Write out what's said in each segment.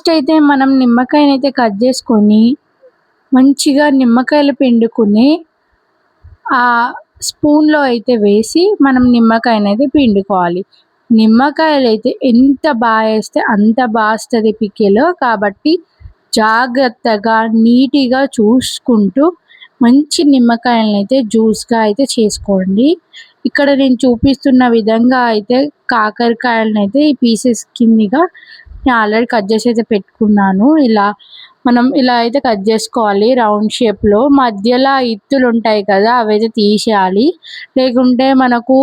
First అయితే మనం నిమ్మకాయనైతే cut చేసుకొని మంచిగా నిమ్మకాయలు పిండుకుని ఆ స్పూన్‌లో అయితే వేసి మనం నిమ్మకాయనైతే పిండుకోవాలి. నిమ్మకాయలైతే ఎంత ఏస్తే అంత వస్తది పికిల్. కాబట్టి జాగ్రత్తగా, నీట్‌గా చూసుకుంటూ మంచి నిమ్మకాయలనైతే జ్యూస్‌గా అయితే చేసుకోండి. ఇక్కడ నేను చూపిస్తున్న విధంగా అయితే కాకరకాయలనైతే ఈ పీసెస్ కిందిగా నేను ఆల్రెడీ కట్ చేసి అయితే పెట్టుకున్నాను. మనం ఇలా అయితే కట్ చేసుకోవాలి రౌండ్ షేప్‌లో. మధ్యలో ఇత్తులుంటాయి కదా! అవైతే తీసేయాలి. లేకుంటే మనకు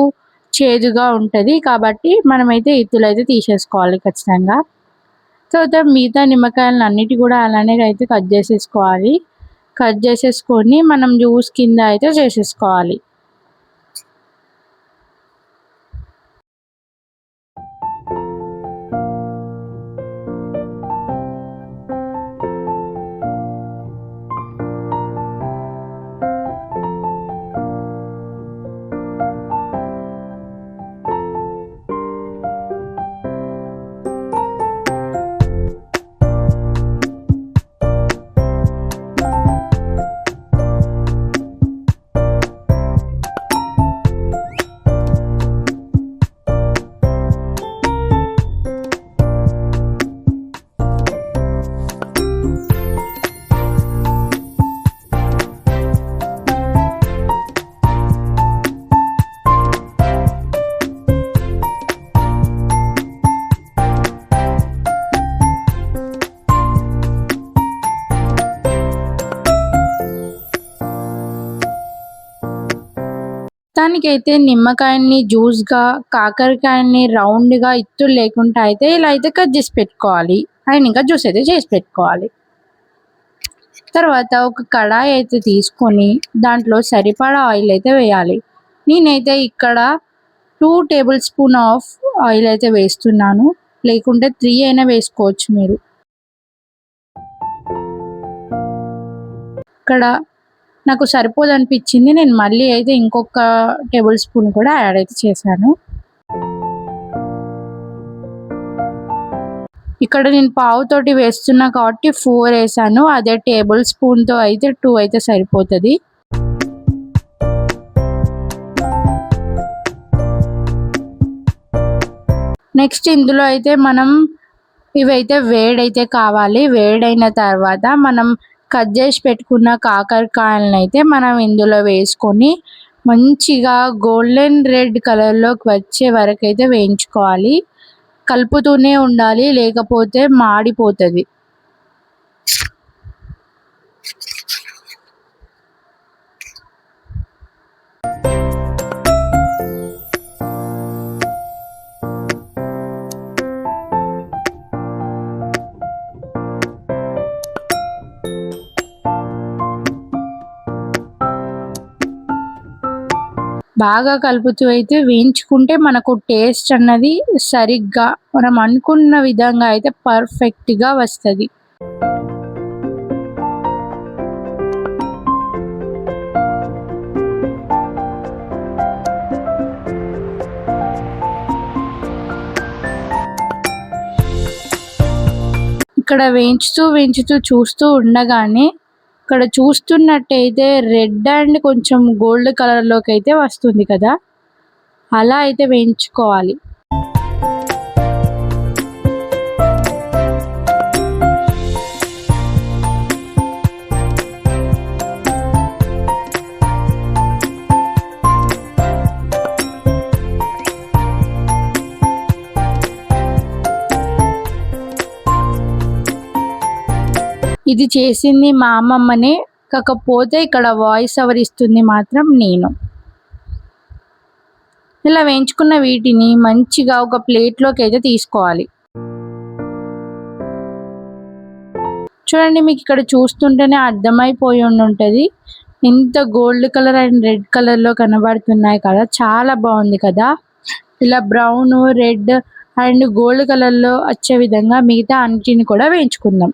చేదుగా ఉంటది. కాబట్టి మనమైతే ఇత్తులైతే తీసేసుకోవాలి ఖచ్చితంగా. తర్వాత మిగతా నిమ్మకాయలన్నిటి కూడా అలానే అయితే కట్ చేసేసుకోవాలి. కట్ చేసేసుకొని మనం జ్యూస్ కింద అయితే చేసేసుకోవాలి. దానికైతే నిమ్మకాయని జ్యూస్‌గా, కాకరకాయని రౌండ్‌గా ఇత్తులు లేకుండా అయితే ఇలా అయితే కట్ చేసి పెట్టుకోవాలి. అండ్ ఇంకా జ్యూస్ అయితే చేసి పెట్టుకోవాలి. తర్వాత ఒక కడాయి అయితే తీసుకొని దాంట్లో సరిపడా ఆయిల్ అయితే వేయాలి. నేనైతే ఇక్కడ 2 టేబుల్ స్పూన్ ఆఫ్ ఆయిల్ అయితే వేస్తున్నాను. లేకుంటే 3 అయినా వేసుకోవచ్చు మీరు. ఇక్కడ నాకు సరిపోదనిపించింది. నేను మళ్ళీ అయితే ఇంకొక టేబుల్ స్పూన్ కూడా యాడ్ అయితే చేశాను. ఇక్కడ నేను పావుతోటి వేస్తున్నా కాబట్టి 4 వేసాను. అదే టేబుల్ స్పూన్‌తో అయితే 2 అయితే సరిపోతది. నెక్స్ట్ ఇందులో అయితే మనం ఇవైతే వేడైతే కావాలి. వేడైన తర్వాత మనం కట్ చేసి పెట్టుకున్న కాకరకాయలనైతే మనం ఇందులో వేసుకొని మంచిగా గోల్డెన్ రెడ్ కలర్‌లోకి వచ్చే వరకైతే వేయించుకోవాలి. కలుపుతూనే ఉండాలి. లేకపోతే మాడిపోతది. బాగా కలుపుతూ అయితే వేయించుకుంటే మనకు టేస్ట్ అన్నది సరిగ్గా మనం అనుకున్న విధంగా అయితే పర్ఫెక్ట్‌గా వస్తది. ఇక్కడ వేయించుతూ చూస్తూ ఉండగానే ఇక్కడ చూస్తున్నట్టయితే రెడ్ అండ్ కొంచెం గోల్డ్ కలర్‌లోకి అయితే వస్తుంది కదా! అలా అయితే వేయించుకోవాలి. ఇది చేసింది మా అమ్మమ్మనే. కాకపోతే ఇక్కడ వాయిస్ ఓవర్ ఇస్తుంది మాత్రం నేను. ఇలా వేయించుకున్న వీటిని మంచిగా ఒక ప్లేట్‌లోకి అయితే తీసుకోవాలి. చూడండి మీకు ఇక్కడ చూస్తుంటేనే అర్థమైపోయి ఉంటది. ఎంత గోల్డ్ కలర్ అండ్ రెడ్ కలర్‌లో కనబడుతున్నాయి కదా! చాలా బాగుంది కదా! ఇలా బ్రౌన్, రెడ్ అండ్ గోల్డ్ కలర్‌లో వచ్చే విధంగా మిగతా అన్నిటిని కూడా వేయించుకుందాం.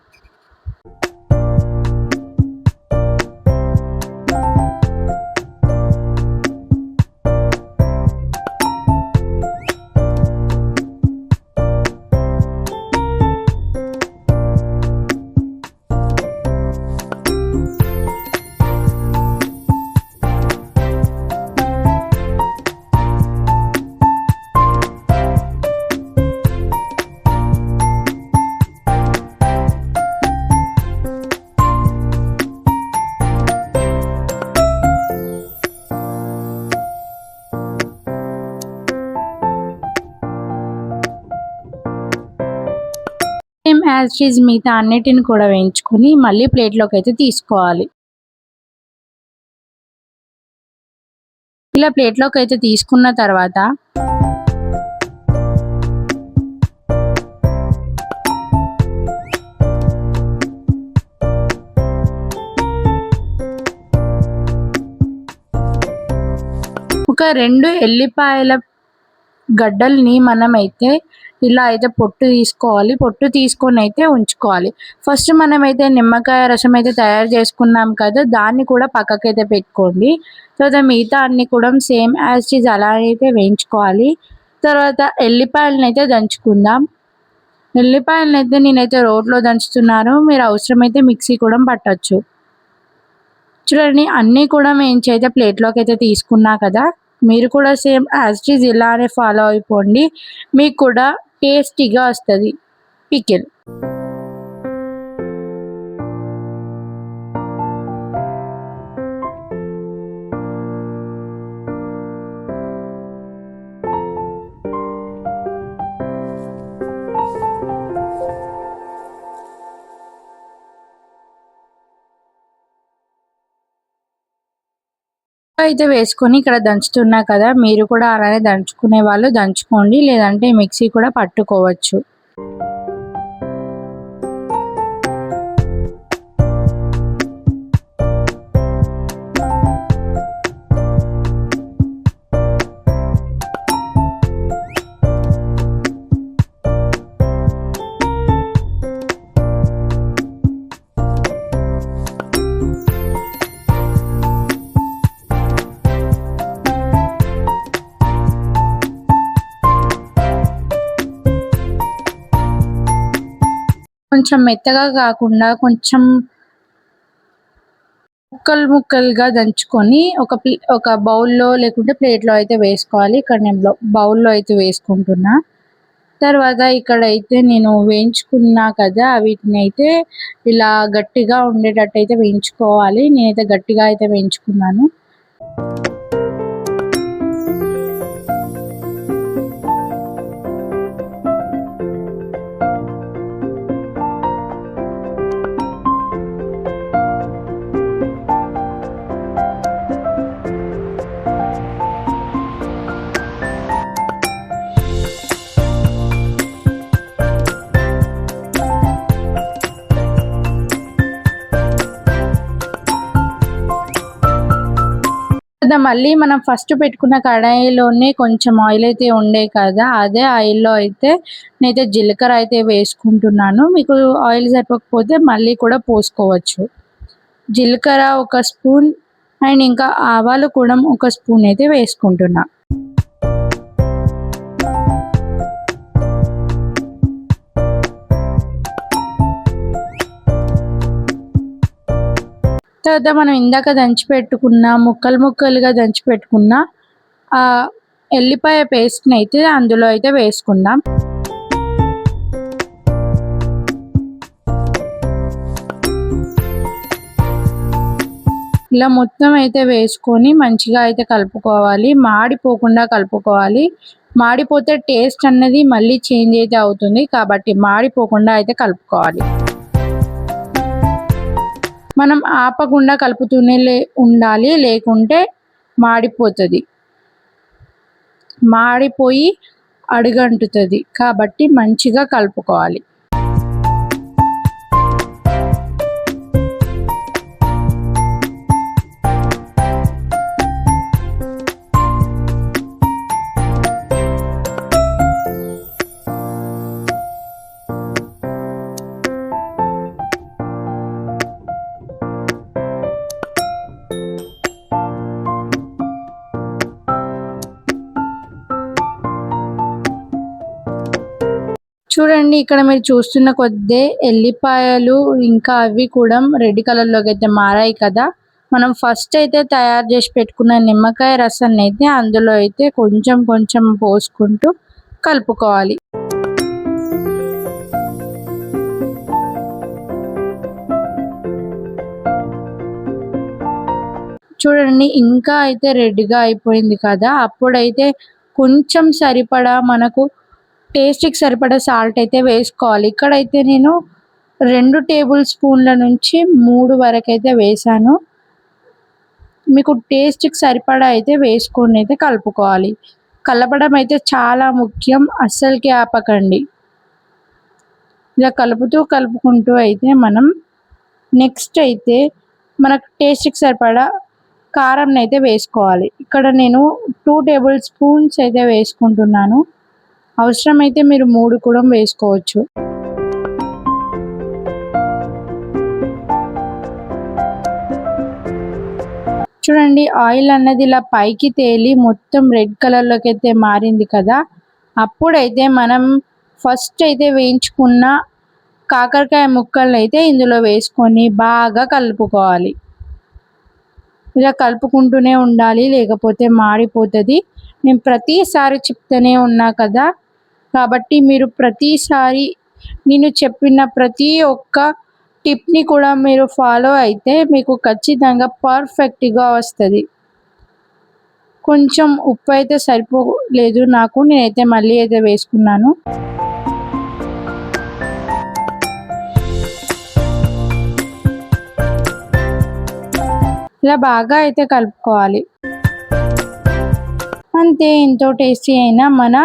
యాజ్ ఇట్ ఈజ్ మిగతా అన్నిటిని కూడా వేయించుకొని మళ్ళీ ప్లేట్లోకి అయితే తీసుకోవాలి. ఇలా ప్లేట్లోకి అయితే తీసుకున్న తర్వాత ఒక 2 ఎల్లిపాయల గడ్డల్ని మనమైతే ఇలా అయితే పొట్టు తీసుకోవాలి. పొట్టు తీసుకొని అయితే ఉంచుకోవాలి. ఫస్ట్ మనమైతే నిమ్మకాయ రసం అయితే తయారు చేసుకున్నాం కదా, దాన్ని కూడా పక్కకైతే పెట్టుకోండి. తర్వాత మిగతా అన్ని కూడా సేమ్ యాజ్ ఇట్ ఈజ్ అలానే అయితే వేయించుకోవాలి. తర్వాత ఎల్లిపాయలనైతే దంచుకుందాం. ఎల్లిపాయలనైతే నేనైతే రోట్లో దంచుతున్నాను. మీరు అవసరమైతే మిక్సీ కూడా పట్టొచ్చు. చూడండి అన్నీ కూడా వేయించి అయితే ప్లేట్లోకి అయితే తీసుకున్నా కదా, మీరు కూడా సేమ్ యాజ్ ఇట్ ఈజ్ ఇలానే ఫాలో అయిపోండి. మీకు కూడా టేస్టీగా వస్తుంది పికిల్. అయితే వేసుకొని ఇక్కడ దంచుతున్నా కదా, మీరు కూడా అలానే దంచుకునే వాళ్ళు దంచుకోండి, లేదంటే మిక్సీ కూడా పట్టుకోవచ్చు. కొంచెం మెత్తగా కాకుండా కొంచెం ముక్కలుగా దంచుకొని ఒక బౌల్లో లేకుంటే ప్లేట్లో అయితే వేసుకోవాలి. ఇక్కడ నేను బౌల్లో అయితే వేసుకుంటున్నా. తర్వాత ఇక్కడైతే నేను వేయించుకున్నా కదా, వీటిని అయితే ఇలా గట్టిగా ఉండేటట్టు అయితే వేయించుకోవాలి. నేనైతే గట్టిగా అయితే వేయించుకున్నాను. మళ్ళీ మనం ఫస్ట్ పెట్టుకున్న కడాయిలోనే కొంచెం ఆయిల్ అయితే ఉండే కదా, అదే ఆయిల్లో అయితే నేనైతే జీలకర్ర అయితే వేసుకుంటున్నాను. మీకు ఆయిల్ సరిపోకపోతే మళ్ళీ కూడా పోసుకోవచ్చు. జీలకర్ర ఒక స్పూన్ అండ్ ఇంకా ఆవాలు కూడా ఒక స్పూన్ అయితే వేసుకుంటున్నా. తర్వాత మనం ఇందాక దంచిపెట్టుకున్న ముక్కలుగా దంచిపెట్టుకున్న ఎల్లిపాయ పేస్ట్ని అయితే అందులో అయితే వేసుకుందాం. ఇలా మొత్తం అయితే వేసుకొని మంచిగా అయితే కలుపుకోవాలి. మాడిపోకుండా కలుపుకోవాలి. మాడిపోతే టేస్ట్ అన్నది మళ్ళీ చేంజ్ అయితే అవుతుంది, కాబట్టి మాడిపోకుండా అయితే కలుపుకోవాలి. మనం ఆపకుండా కలుపుతూనే ఉండాలి, లేకుంటే మాడిపోతుంది. మాడిపోయి అడుగంటుతుంది, కాబట్టి మంచిగా కలుపుకోవాలి. చూడండి ఇక్కడ మీరు చూస్తున్న కొద్దే ఎల్లిపాయలు ఇంకా అవి కూడా రెడ్ కలర్లోకి అయితే మారాయి కదా. మనం ఫస్ట్ అయితే తయారు చేసి పెట్టుకున్న నిమ్మకాయ రసాన్ని అయితే అందులో అయితే కొంచెం పోసుకుంటూ కలుపుకోవాలి. చూడండి ఇంకా అయితే రెడ్గా అయిపోయింది కదా, అప్పుడైతే కొంచెం సరిపడా మనకు టేస్ట్‌కి సరిపడా సాల్ట్ అయితే వేసుకోవాలి. ఇక్కడైతే నేను 2 టేబుల్ స్పూన్ల నుంచి 3 వరకైతే వేశాను. మీకు టేస్ట్‌కి సరిపడా అయితే వేసుకొని అయితే కలుపుకోవాలి. కలపడం అయితే చాలా ముఖ్యం. అస్సలకి ఆపకండి. ఇలా కలుపుకుంటూ అయితే మనం నెక్స్ట్ అయితే మనకు టేస్ట్‌కి సరిపడా కారంనైతే వేసుకోవాలి. ఇక్కడ నేను 2 టేబుల్ స్పూన్స్ అయితే వేసుకుంటున్నాను. అవసరమైతే మీరు 3 కూడా వేసుకోవచ్చు. చూడండి ఆయిల్ అన్నది ఇలా పైకి తేలి మొత్తం రెడ్ కలర్‌లోకి అయితే మారింది కదా! అప్పుడైతే మనం ఫస్ట్ అయితే వేయించుకున్న కాకరకాయ ముక్కలనైతే ఇందులో వేసుకొని బాగా కలుపుకోవాలి. ఇలా కలుపుకుంటూనే ఉండాలి, లేకపోతే మాడిపోతది. నేను ప్రతిసారి చెప్తూనే ఉన్నా కదా! కాబట్టి మీరు ప్రతిసారి నేను చెప్పిన ప్రతి ఒక్క టిప్‌ని కూడా మీరు ఫాలో అయితే మీకు ఖచ్చితంగా పర్ఫెక్ట్‌గా వస్తది. కొంచెం ఉప్పు అయితే సరిపోలేదు నాకు. నేనైతే మళ్ళీ అయితే వేసుకున్నాను. ఇలా బాగా అయితే కలుపుకోవాలి. అంతే, ఎంతో టేస్టీ అయిన మన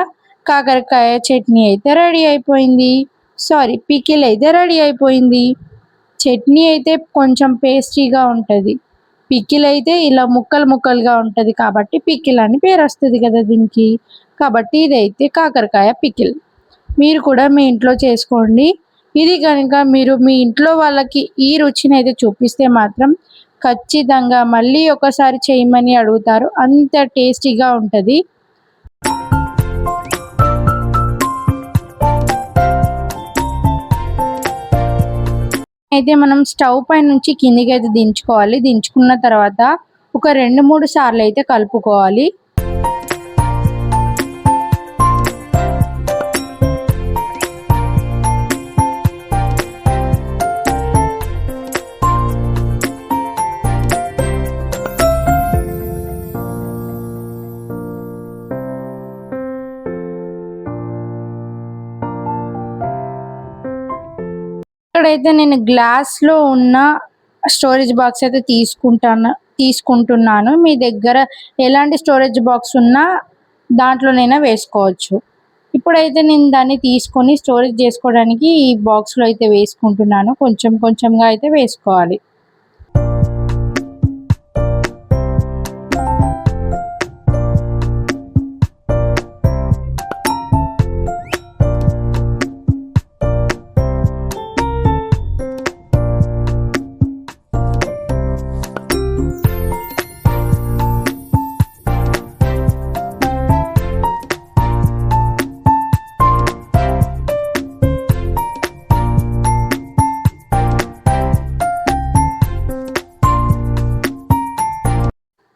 కాకరకాయ చట్నీ అయితే రెడీ అయిపోయింది. సారీ, పికిల్ అయితే రెడీ అయిపోయింది. చట్నీ అయితే కొంచెం పేస్ట్రీగా ఉంటది. పికిల్ అయితే ఇలా ముక్కలు ముక్కలుగా ఉంటది కాబట్టి పికిల్ అని పేరు వస్తది కదా దీనికి. కాబట్టి ఇదైతే కాకరకాయ పికిల్. మీరు కూడా మీ ఇంట్లో చేసుకోండి. ఇది గనుక మీరు మీ ఇంట్లో వాళ్ళకి ఈ రుచినైతే చూపిస్తే మాత్రం ఖచ్చితంగా మళ్ళీ ఒకసారి చేయమని అడుగుతారు. అంత టేస్టీగా ఉంటది. అయితే మనం స్టవ్ పై నుంచి కిందికైతే దించుకోవాలి. దించుకున్న తర్వాత ఒక 2, 3 సార్లు అయితే కలుపుకోవాలి. ఇక్కడైతే నేను గ్లాస్‌లో ఉన్న స్టోరేజ్ బాక్స్ అయితే తీసుకుంటున్నాను. మీ దగ్గర ఎలాంటి స్టోరేజ్ బాక్స్ ఉన్నా దాంట్లోనైనా వేసుకోవచ్చు. ఇప్పుడైతే నేను దాన్ని తీసుకొని స్టోరేజ్ చేసుకోవడానికి ఈ బాక్స్‌లో అయితే వేసుకుంటున్నాను. కొంచెం కొంచెంగా అయితే వేసుకోవాలి.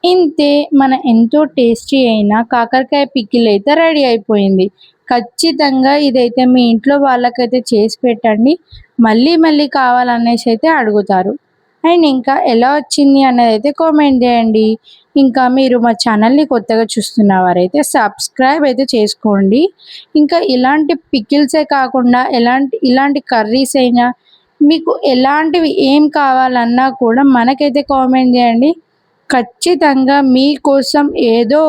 ఇంతే, మన ఎంతో టేస్టీ అయిన కాకరకాయ పికిల్ అయితే రెడీ అయిపోయింది. ఖచ్చితంగా ఇదైతే మీ ఇంట్లో వాళ్ళకైతే చేసి పెట్టండి. మళ్ళీ మళ్ళీ కావాలనేసి అయితే అడుగుతారు. అండ్ ఇంకా ఎలా వచ్చింది అన్నది అయితే కామెంట్ చేయండి. ఇంకా మీరు మా ఛానల్ని కొత్తగా చూస్తున్న వారైతే సబ్స్క్రైబ్ అయితే చేసుకోండి. ఇంకా ఇలాంటి పికిల్సే కాకుండా ఇలాంటి కర్రీస్ అయినా మీకు ఎలాంటివి ఏం కావాలన్నా కూడా మనకైతే కామెంట్ చేయండి. ఖచ్చితంగా మీకోసం ఏదో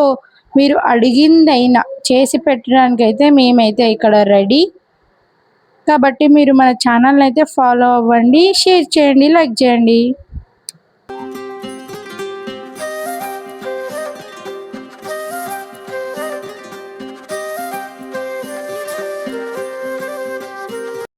మీరు అడిగిందైనా చేసి పెట్టడానికైతే మేమైతే ఇక్కడ రెడీ. కాబట్టి మీరు మన ఛానల్ని అయితే ఫాలో అవ్వండి, షేర్ చేయండి, లైక్ చేయండి.